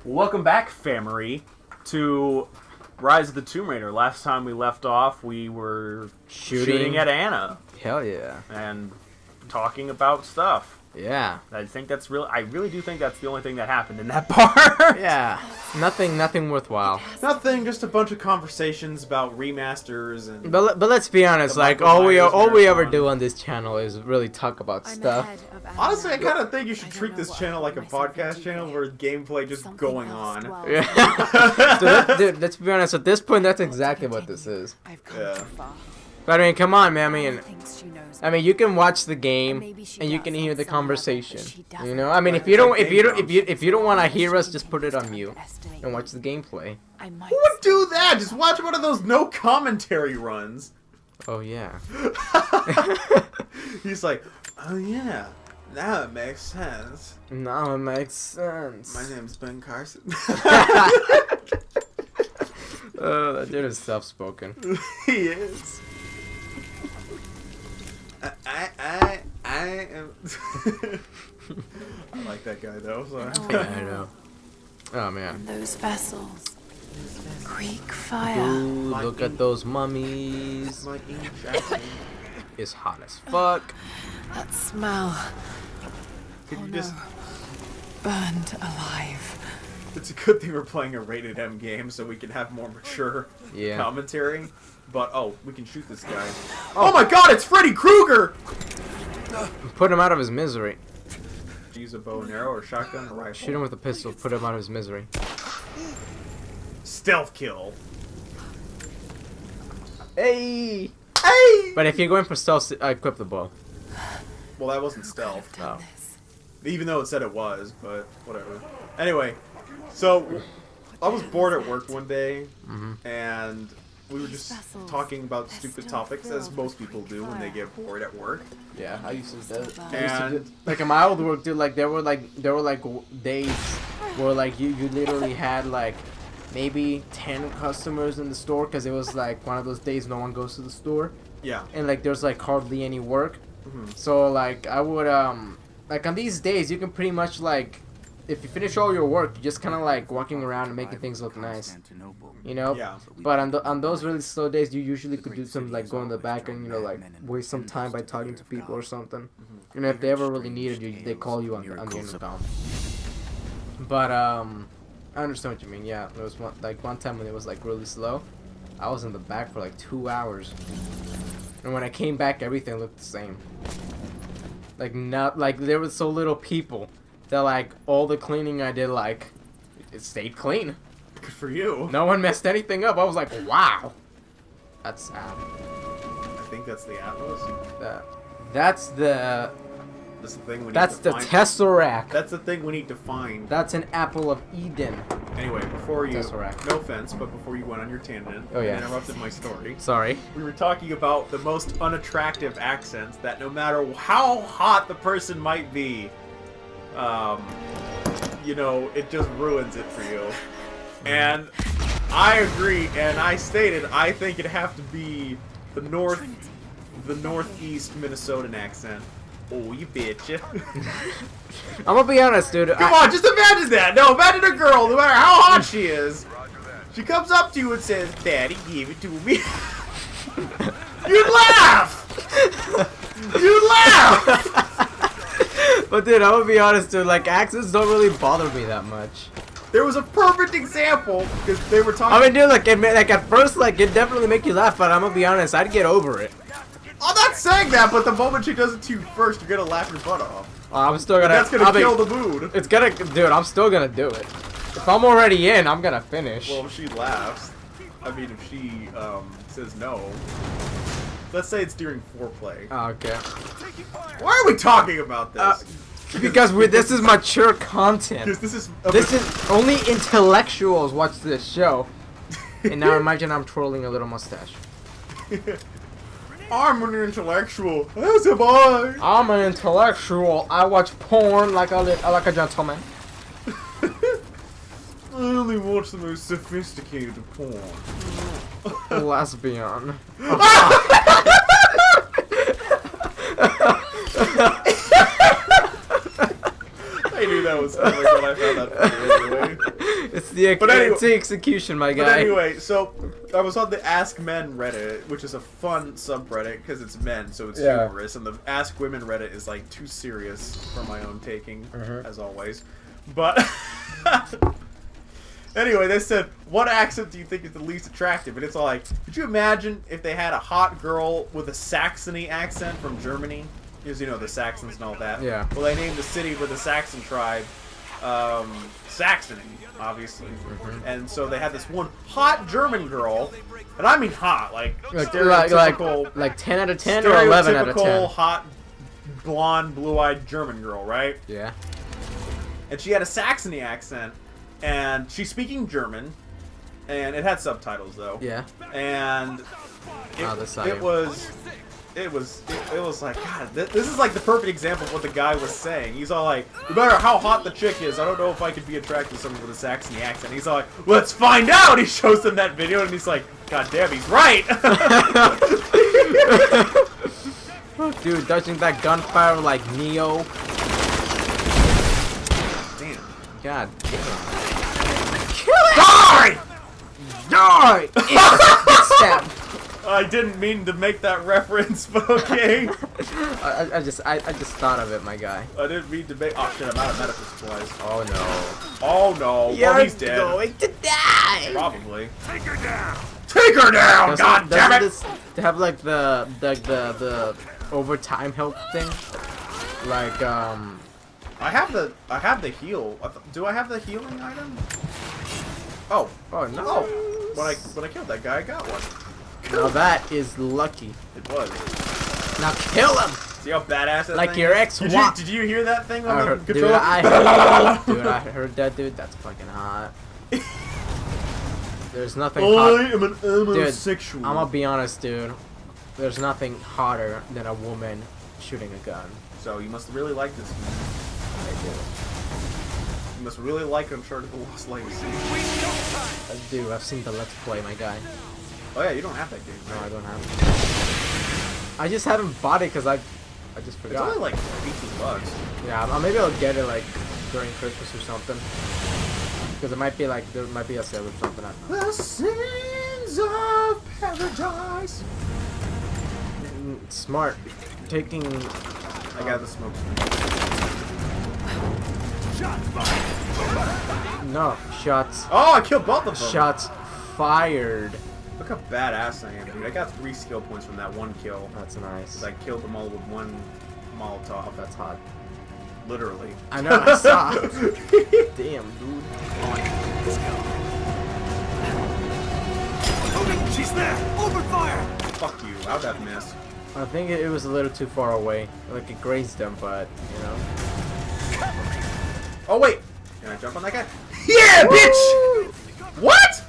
Welcome back, Famery, to Rise of the Tomb Raider. Last time we left off, we were shooting at Anna. Hell yeah. And talking about stuff. Yeah. I really do think that's the only thing that happened in that part. Yeah. Nothing worthwhile. Nothing, just a bunch of conversations about remasters and... But let's be honest, like all we ever do on this channel is really talk about stuff. Honestly, I kind of think you should treat this channel like a podcast channel where gameplay just going on. Yeah. Dude, let's be honest, at this point that's exactly what this is. Yeah. But I mean, come on, man. I mean, you can watch the game and you can hear the conversation. You know, I mean, if you don't want to hear us, just put it on mute and watch the gameplay. Who would do that? Just watch one of those no commentary runs. Oh yeah. He's like, oh yeah, now it makes sense. Now it makes sense. My name's Ben Carson. Oh, that dude is soft-spoken. He is. I am. I like that guy though. So. Yeah, I know. Oh man. Those vessels. Greek fire. Ooh, look at those mummies. My ink jacket. It's hot as fuck. That smell. Could you just? Burned alive. It's a good thing we're playing a rated M game so we can have more mature commentary. But oh, we can shoot this guy. Oh my God! It's Freddy Krueger! Put him out of his misery. Use a bow and arrow or shotgun or rifle. Shoot him with a pistol. Put him out of his misery. Stealth kill. Hey! Hey! But if you're going for stealth, equip the bow. Well, that wasn't stealth. Oh. Even though it said it was, but whatever. Anyway, so I was bored at work one day, and we were just talking about stupid topics, as most people do when they get bored at work. Yeah, I used to do that. And like in my old work, dude, like there were like days where like you literally had like maybe 10 customers in the store because it was like one of those days no one goes to the store. yeah, And like there's like hardly any work. So like I would like on these days you can pretty much like if you finish all your work, you're just kind of like walking around and making things look nice, you know. Yeah. But on those really slow days, you usually could do some like go in the back and like waste some time by talking to people or something. And if they ever really needed you, they call you on the intercom. But I understand what you mean. Yeah, there was one time when it was like really slow. I was in the back for like 2 hours, and when I came back, everything looked the same. Like not like there was so little people that like all the cleaning I did like it stayed clean. good for you. No one messed anything up. I was like, wow, that's sad. I think that's the Atlas. That's the That's the thing we need that's to the find. Tesseract. That's the thing we need to find. That's an apple of Eden. Anyway, before you, Tesseract. no offense, but before you went on your tangent Oh, yeah. and interrupted my story, Sorry. we were talking about the most unattractive accents that no matter how hot the person might be, you know, it just ruins it for you. And I agree, and I stated I think it'd have to be the northeast Minnesotan accent. Oh, you bitch. I'm gonna be honest, dude. Come on, just imagine that. No, imagine a girl, no matter how hot she is. She comes up to you and says, Daddy, give it to me. You'd laugh! You'd laugh! But dude, I'm gonna be honest, dude. Like accents don't really bother me that much. There was a perfect example, because they were talking... I mean, dude, like at first, like it definitely make you laugh, but I'm gonna be honest, I'd get over it. I'm not saying that, but the moment she does it to you first, you're gonna laugh your butt off. I'm still gonna. That's gonna kill the mood. It's gonna, dude. I'm still gonna do it. If I'm already in, I'm gonna finish. Well, if she laughs, I mean, if she says no, let's say it's during foreplay. Oh, okay. Why are we talking about this? Because this is mature content. Because this is Only intellectuals watch this show. And now imagine I'm twirling a little mustache. I'm an intellectual. As am I. I'm an intellectual. I watch porn like a gentleman. I only watch the most sophisticated porn. Lesbian. I knew that was coming when I found that funny anyway. It's the But anyway- it's the execution, my guy. But anyway, so I was on the Ask Men Reddit, which is a fun subreddit because it's men, so it's Yeah. humorous, and the Ask Women Reddit is like too serious for my own taking, as always. But anyway, they said, what accent do you think is the least attractive? And it's all like, could you imagine if they had a hot girl with a Saxony accent from Germany? Because, you know, the Saxons and all that. Yeah. Well, they named the city with the Saxon tribe Saxony, obviously. And so they had this one hot German girl, and I mean hot, like stereotypical, like 10 out of 10 or 11 out of 10. stereotypical hot, blonde, blue-eyed German girl, right? Yeah. And she had a Saxony accent, and she's speaking German, and it had subtitles though. Yeah. And it was like, God, this is like the perfect example of what the guy was saying. He's all like, no matter how hot the chick is, I don't know if I could be attracted to someone with a Saxony accent. He's all like, let's find out. He shows them that video, and he's like, God damn, he's right. Dude, dodging that gunfire like Neo. Damn. God. Die! Die! Stab. I didn't mean to make that reference, but okay. I just thought of it, my guy. I didn't mean to make. Oh shit! I'm out of medical supplies. Oh no. Oh no! Well, he's dead. going to die. Probably. Take her down! Take her down! God damn it! This have like the overtime help thing? Like I have the heal. Do I have the healing item? Oh. Oh no. Oh. When I killed that guy, I got one. Now that is lucky. It was. Now kill him! See how badass that Like thing your is? ex Did you hear that thing on the Dude, controller? I heard that, dude. That's fucking hot. There's nothing hot. I am an homosexual. I'm gonna be honest, dude. There's nothing hotter than a woman shooting a gun. So you must really like this man. I do. You must really like Uncharted: The Lost Legacy. I do. I've seen the Let's Play, my guy. Oh yeah, you don't have that game. No, Right? I don't have it. I just haven't bought it because I just It's forgot. only like $18. Yeah, maybe I'll get it like during Christmas or something. Because it might be like there might be a sale or something. The sins of paradise. Smart. Taking. I got the smoke screen. No shots. Oh, I killed both of them. Shots fired. Look how badass I am, dude. I got 3 skill points from that one kill. That's nice. 'Cause I killed them all with one Molotov. That's hot. Literally. I know. I saw. Damn, dude. She's there! Open fire! Fuck you. How'd that miss? I think it was a little too far away. Like it grazed them, but you know. Oh wait. Can I jump on that guy? Yeah, bitch! What?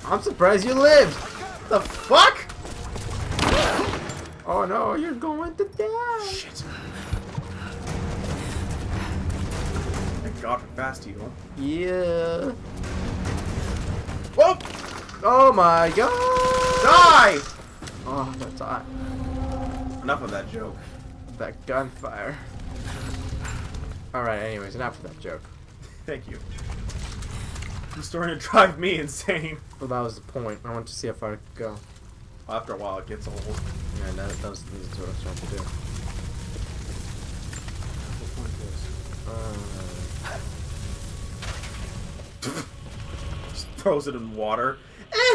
I'm surprised you lived. The fuck? Oh no, you're going to die. Shit. Thank God for fast heal. Yeah. Whoa! Oh my god. Die! Oh, that's hot. Enough of that joke. That gunfire. Alright, anyways, enough of that joke. Thank you. You're starting to drive me insane. Well, that was the point. I want to see how far I could go. Well, after a while, it gets old. Yeah, that's what I was trying to do. Just throws it in water.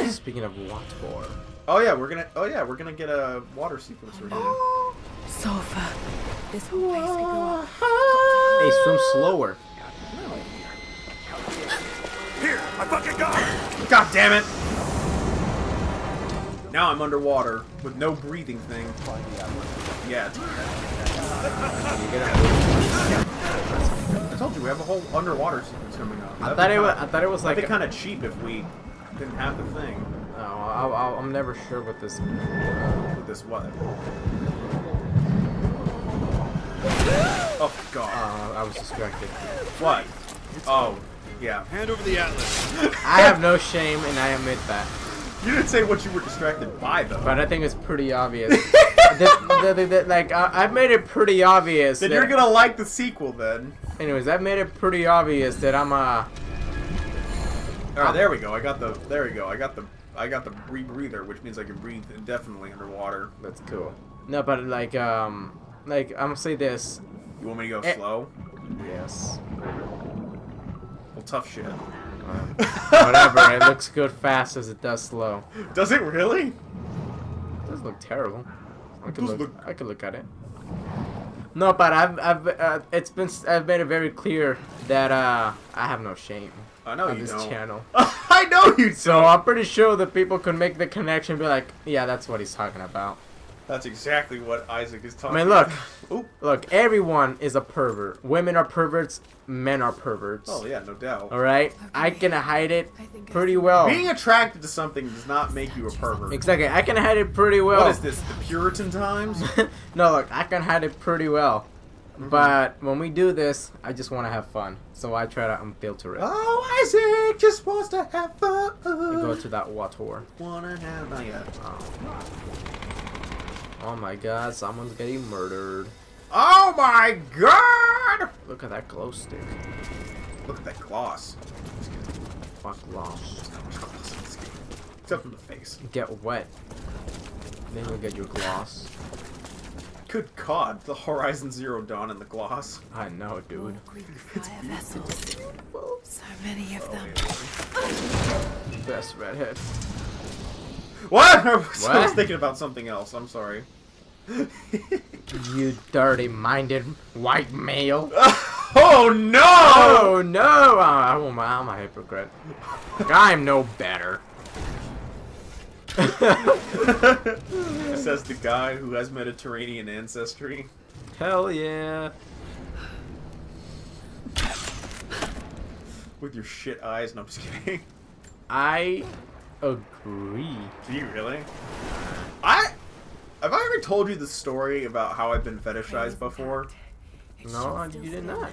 Speaking of water. Oh yeah, we're gonna get a water sequence right here. Sofa. This whole place could go up. Hey, swim slower. Here, I fucking got her! God damn it! Now I'm underwater with no breathing thing. Yeah. I told you we have a whole underwater sequence coming up. I thought it was That'd like be kind of cheap if we didn't have the thing. No, I'm never sure what this. With this what? Oh god. I was distracted. What? Oh, yeah. Hand over the atlas. I have no shame, and I admit that. You didn't say what you were distracted by though. But I think it's pretty obvious. Like I've made it pretty obvious. Then that, you're gonna like the sequel then. Anyways, I've made it pretty obvious that I'm Alright, there we go. I got the rebreather, which means I can breathe indefinitely underwater. That's cool. No, but like I'm gonna say this. You want me to go slow? Yes. Well, tough shit. Whatever. It looks good fast as it does slow. Does it really? It doesn't look terrible. I could does look at it. No, but I've made it very clear that I have no shame I know on you this don't. channel. I know you So don't. I'm pretty sure that people can make the connection and be like, yeah, that's what he's talking about. That's exactly what Isaac is I talking mean, look, Oop. look, everyone is a pervert. Women are perverts, men are perverts. Oh, yeah, no doubt. Alright? I can hide it pretty well. Being attracted to something does not make you a pervert. Exactly, I can hide it pretty well. What is this, the Puritan times? No, look, I can hide it pretty well. But when we do this, I just want to have fun. So I try to unfilter it. Oh, Isaac just wants to have fun. We go to that water. Wanna have not yet. Oh my god, someone's getting murdered. Oh my god! Look at that glow stick. Look at that gloss. Fuck gloss. There's not much gloss in this game. Except from the face. Get wet. Then you'll get your gloss. Good god, the Horizon Zero Dawn and the gloss. I know, dude. Greek fire vessels. So many of them. Best redhead. What? I was What? thinking about something else. I'm sorry. You dirty-minded white male. Oh no! Oh no! I'm a hypocrite. I'm no better. Says the guy who has Mediterranean ancestry. Hell yeah. With your shit eyes. No, I'm just kidding. I agree. Do you really? Have I ever told you the story about how I've been fetishized before? No, you did not.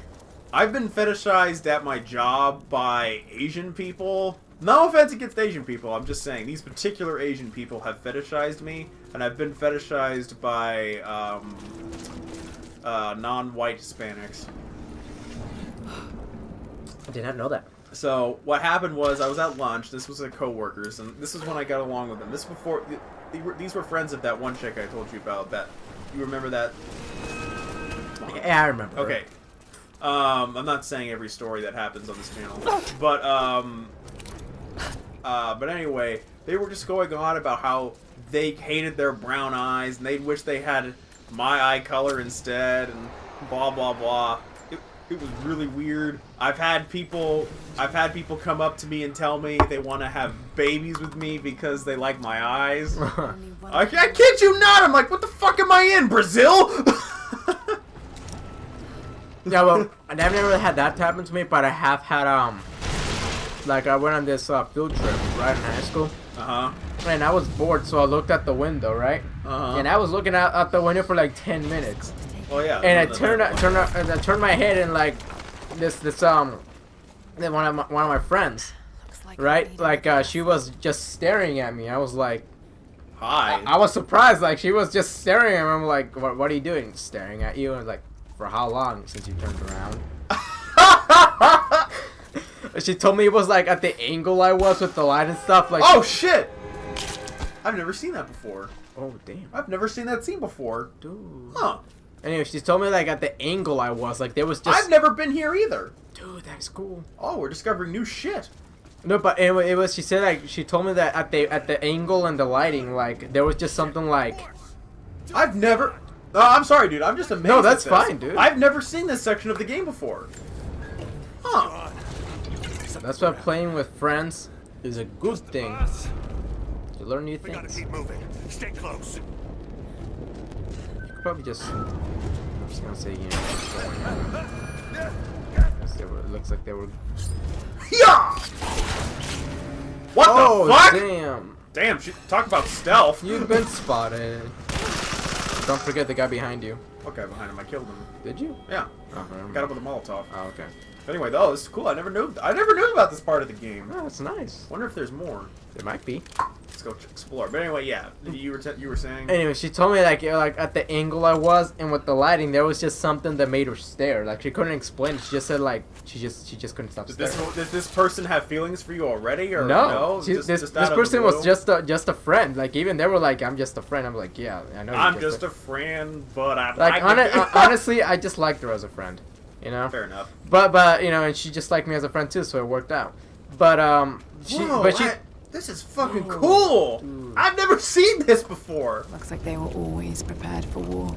I've been fetishized at my job by Asian people. No offense against Asian people, I'm just saying these particular Asian people have fetishized me, and I've been fetishized by non-white Hispanics. I did not know that. So what happened was I was at lunch. This was at coworkers, and this is when I got along with them. This before these were friends of that one chick I told you about. That you remember that? Yeah, I remember. Okay. I'm not saying every story that happens on this channel, but anyway, they were just going on about how they hated their brown eyes and they'd wish they had my eye color instead, and blah blah blah. It was really weird. I've had people come up to me and tell me they want to have babies with me because they like my eyes. I kid you not. I'm like, what the fuck am I in, Brazil? Yeah, well, I've never really had that happen to me, but I have had like I went on this field trip right in high school. And I was bored, so I looked out the window, right? And I was looking out the window for like 10 minutes. Oh yeah. And I turned my head, and like one of my friends, right? Like she was just staring at me. I was like, hi. I was surprised. Like she was just staring at me. I'm like, what are you doing? Staring at you. And like, for how long since you turned around? She told me it was like at the angle I was with the light and stuff. Like, oh shit! I've never seen that before. Oh damn. I've never seen that scene before. Dude. Huh. Anyway, she told me like at the angle I was, like there was just. I've never been here either. Dude, that's cool. Oh, we're discovering new shit. No, but anyway, it was. She said like she told me that at the angle and the lighting, like there was just something like. I've never. Oh, I'm sorry, dude. I'm just amazed. No, that's at this. fine, dude. I've never seen this section of the game before. Huh. That's why playing with friends is a good thing. You learn new We gotta things. keep moving. Stay close. You could probably just. I'm just gonna say, you know. It looks like they were. Yeah. What Oh, the fuck? damn! Damn. Talk about stealth. You've been spotted. Don't forget the guy behind you. Okay, behind him. I killed him. Did you? Yeah. Oh, Got him with a Molotov. Oh, okay. Anyway, though, this is cool. I never knew about this part of the game. Oh, that's nice. Wonder if there's more. There might be. Let's go explore. But anyway, yeah, you were saying. Anyway, she told me like at the angle I was and with the lighting, there was just something that made her stare. Like she couldn't explain it. She just said like she just couldn't stop Did staring. this person have feelings for you already, or No, Just this out of the person was blue? just a friend. Like even they were like, I'm just a friend. I'm like, yeah, I know. I'm just a friend, but I'm like honestly, I just liked her as a friend. You know. Fair enough. But you know, and she just liked me as a friend too, so it worked out. But This is fucking cool. Dude. I've never seen this before. Looks like they were always prepared for war.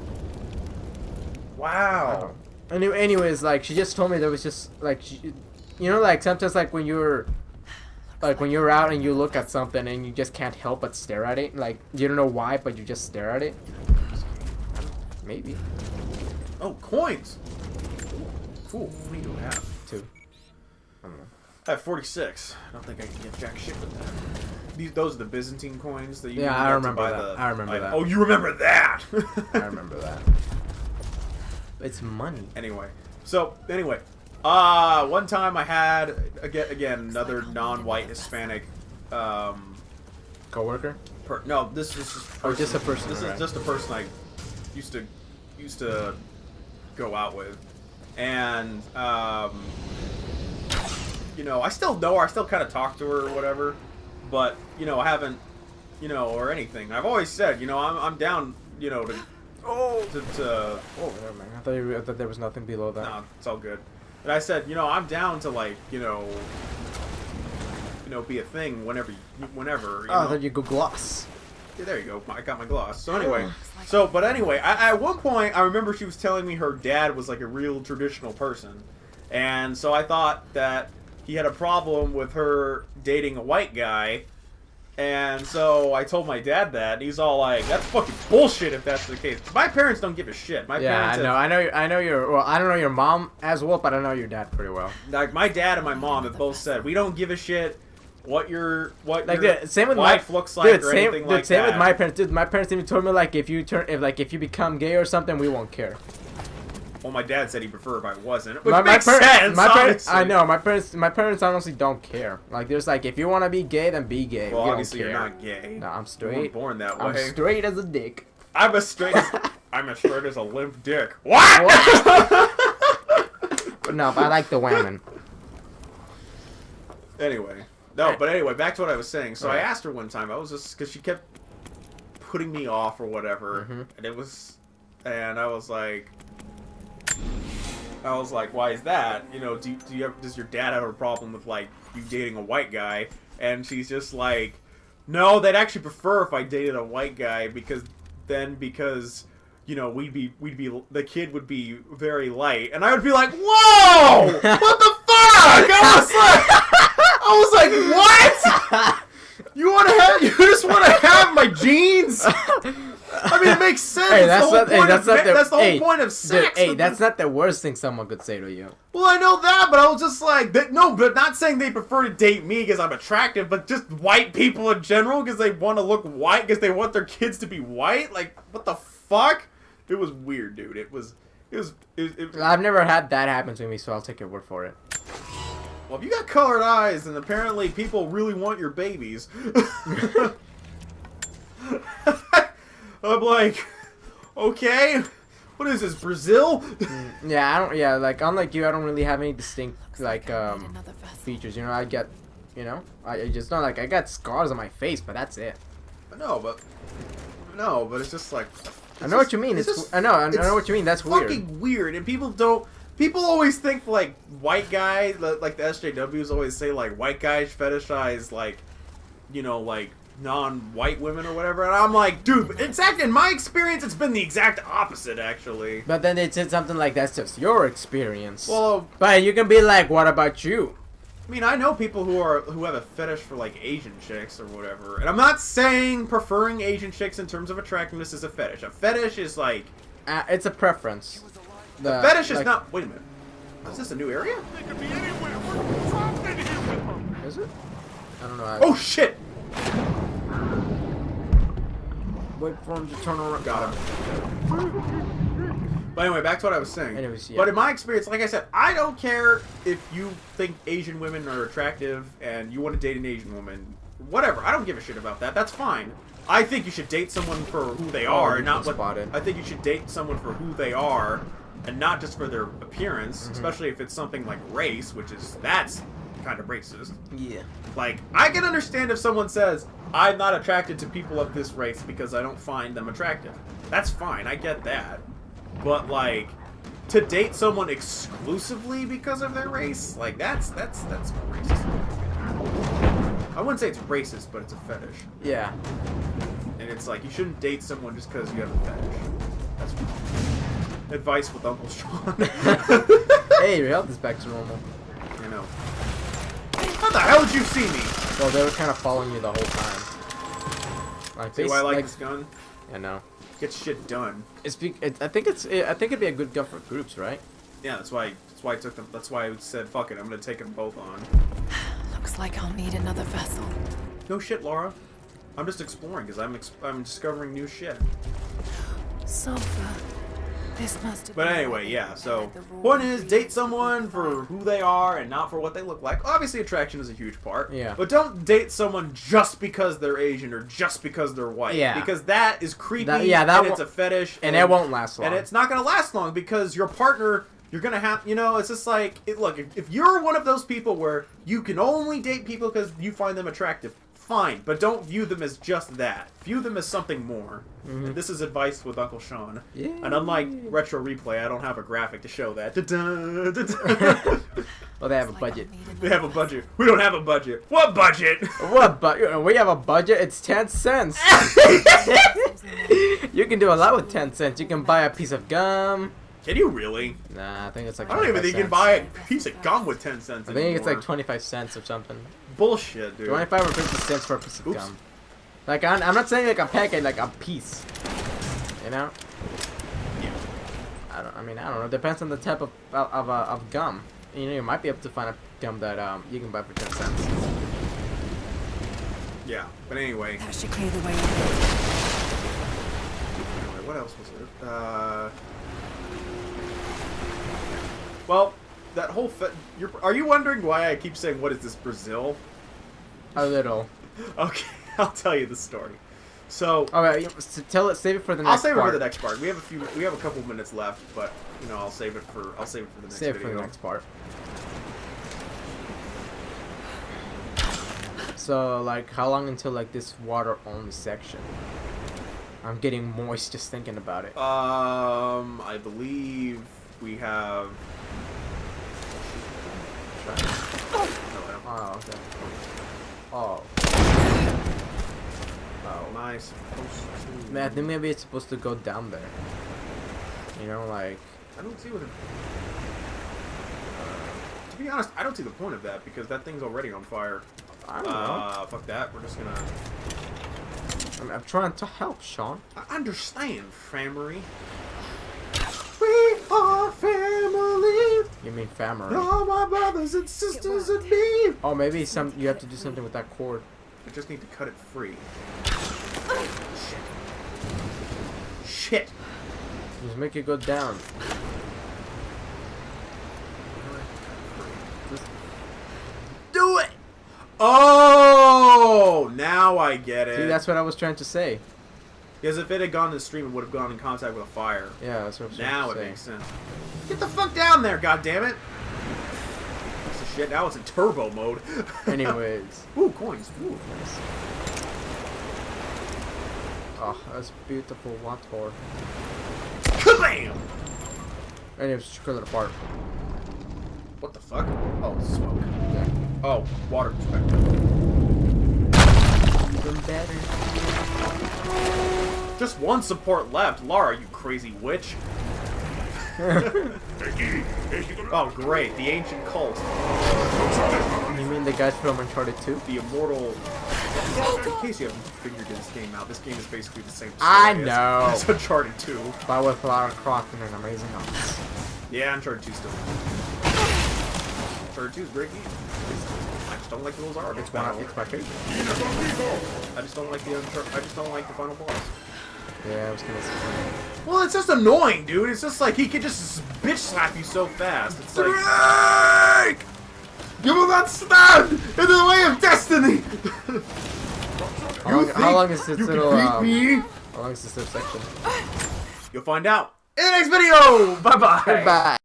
Wow. Anyways, like she just told me there was just like you know, like sometimes like when you're out and you look at something and you just can't help but stare at it. Like you don't know why, but you just stare at it. Maybe. Oh, coins. Cool. What do you have? 2. I don't know. I have 46. I don't think I can get jack shit with that. Those are the Byzantine coins that you. Yeah, I got to remember buy that. the I remember item. that. Oh, you remember that? I remember that. It's money. Anyway, one time I had again another non-white Hispanic. Coworker? No, this is just Oh, just a person, This right. is just a person I used to go out with, and you know, I still know her. I still kind of talk to her or whatever, but you know, I haven't, you know, or anything. I've always said, you know, I'm down, you know, to Oh, never mind. I thought there was nothing below that. no, it's all good. And I said, you know, I'm down to like, you know, be a thing whenever. You Oh, know? then you go gloss. Yeah, there you go. I got my gloss. So anyway, but anyway, at one point I remember she was telling me her dad was like a real traditional person, and so I thought that he had a problem with her dating a white guy, and so I told my dad that, and he's all like, "That's fucking bullshit if that's the case." My parents don't give a shit. My Yeah, parents I know your. Well, I don't know your mom as well, but I know your dad pretty well. like my dad and my mom have both said we don't give a shit what your Like your the same with wife my looks like dude, or same, anything dude, like same that. with my parents. Dude, my parents even told me like if you become gay or something, we won't care. Well, my dad said he'd prefer if I wasn't, which My makes parents, sense. my parents, obviously. I know my parents honestly don't care. Like there's like if you want to be gay, then be gay. Well, we obviously don't you're care. not gay. No, I'm You weren't straight. born that I'm way. straight as a dick. I'm as straight as a limp dick. What? But no, but I like the women. Anyway, but anyway, back to what I was saying. So I Right. asked her one time. I was just because she kept putting me off or whatever, Mhm. and I was like, why is that? You know, does your dad have a problem with like you dating a white guy? And she's just like, no, they'd actually prefer if I dated a white guy because you know, the kid would be very light, and I would be like, whoa, what the fuck? I was like, what? You just want to have my jeans? I mean, it makes sense. Hey, that's the whole point of Dude, sex. hey, that's not the worst thing someone could say to you. Well, I know that, but I was just like, no, but not saying they prefer to date me because I'm attractive, but just white people in general because they want to look white because they want their kids to be white. Like, what the fuck? It was weird, dude. It was. I've never had that happen to me, so I'll take your word for it. Well, if you got colored eyes, then apparently people really want your babies. I'm like, okay, what is this, Brazil? Yeah, I don't. Yeah, like unlike you, I don't really have any distinct like Another vessel. features. You know, I get, you know, I just know like I got scars on my face, but that's it. No, but it's just like. I know what you mean. I know what you mean. That's weird. Fucking weird, and people don't. People always think like white guys, like the SJWs always say like white guys fetishize like, you know, like non-white women or whatever, and I'm like, dude, in my experience, it's been the exact opposite actually. But then they said something like that's just your experience. Well, but you can be like, what about you? I mean, I know people who have a fetish for like Asian chicks or whatever, and I'm not saying preferring Asian chicks in terms of attractiveness is a fetish. A fetish is like It's a preference. a fetish is not. Wait a minute, is this a new area? They could be anywhere. We're trapped in here with them. Is it? I don't know. Oh shit! Wait for him to turn around. Got him. But anyway, back to what I was saying. Anyways, yeah. But in my experience, like I said, I don't care if you think Asian women are attractive and you want to date an Asian woman. Whatever. I don't give a shit about that. That's fine. I think you should date someone for who they are, and not what. Spotted. I think you should date someone for who they are, and not just for their appearance. Especially if it's something like race, that's kind of racist. Yeah. Like, I can understand if someone says, I'm not attracted to people of this race because I don't find them attractive. That's fine, I get that. But, like, to date someone exclusively because of their race, like, that's racist. I wouldn't say it's racist, but it's a fetish. Yeah. And it's like, you shouldn't date someone just because you have a fetish. That's wrong. Advice with Uncle Sean. Hey, your health is back to normal. I know. How the hell did you see me? Well, they were kind of following you the whole time. Like, See why I like this gun? I know. Gets shit done. I think it'd be a good gun for groups, right? Yeah, that's why I took them. That's why I said, fuck it, I'm gonna take them both on. Looks like I'll need another vessel. No shit, Laura. I'm just exploring because I'm discovering new shit. Sulfur. This must have But been anyway, why yeah. they So had the raw point is, date ingredients someone for fire. who they are and not for what they look like. Obviously, attraction is a huge part. Yeah. But don't date someone just because they're Asian or just because they're white. Yeah. Because that is creepy. That and it's a fetish. And it won't last long. And it's not gonna last long because your partner, you're gonna have, it's just like, look, if you're one of those people where you can only date people because you find them attractive, fine, but don't view them as just that. View them as something more. And this is advice with Uncle Sean. Yeah. And unlike Retro Replay, I don't have a graphic to show that. Da-da, da-da. Well, they have a Looks like budget. I'll need They another have a budget. We don't have a budget. What budget? What? But we have a budget. It's 10 cents. You can do a lot with 10 cents. You can buy a piece of gum. Can you really? Nah, I think it's like. I don't even 25 think you can cents. buy a piece of gum with 10 cents I think it's like anymore. 25 cents or something. Bullshit, dude. 25 or 50 cents for a piece of Oops. gum. Like, I'm not saying like a packet, like a piece. You know? Yeah. I don't know. It depends on the type of gum. You might be able to find a gum that you can buy for 10 cents. Yeah. But anyway. That should clear the way. Anyway, what else was there? Well, that whole are you wondering why I keep saying, what is this, Brazil? A little. Okay, I'll tell you the story. So, Okay, save it for the next I'll save it part. for the next part. We have a couple minutes left, but I'll save it for the next Save it video. for the next part. So, like, how long until, like, this water-only section? I'm getting moist just thinking about it. I believe we have. No, I don't. Oh, okay. Oh. Oh. Am I supposed to? Man, I think maybe it's supposed to go down there. You know, like... I don't see what it... to be honest, I don't see the point of that, because that thing's already on fire. I don't know. Fuck that. We're just gonna... I'm trying to help, Sean. I understand, family. We are family. You mean family? All my brothers and sisters and me. Oh, maybe you have to do something with that cord. I just need to cut it free. Shit. Just make it go down. Just do it! Oh, now I get it. See, that's what I was trying to say. Because if it had gone in the stream, it would have gone in contact with a fire. Yeah, that's what I was Now trying it to makes say. sense. Get the fuck down there, goddammit! Piece of shit, now it's in turbo mode. Anyways. Ooh, coins. Ooh. Oh, that's beautiful water. Kabam! Anyways, just cut it apart. What the fuck? Oh, smoke. Yeah. Oh, water perspective. Even better. Just one support left. Lara, you crazy witch. Oh, great. The ancient cult. You mean the guys from Uncharted 2? The immortal... In case you haven't figured this game out, this game is basically the same story I know. as Uncharted 2. But with Lara Croft and an amazing arms. Yeah, Uncharted 2 still. Uncharted 2 is a great game. I just don't like those art. It's my favorite. I just don't like the final boss. Yeah, I was gonna say. Well, it's just annoying, dude. It's just like he could just bitch slap you so fast. It's like, you will not stand in the way of destiny. How long is this you little? can beat me? How long is this little section? You'll find out in the next video. Bye bye. Goodbye.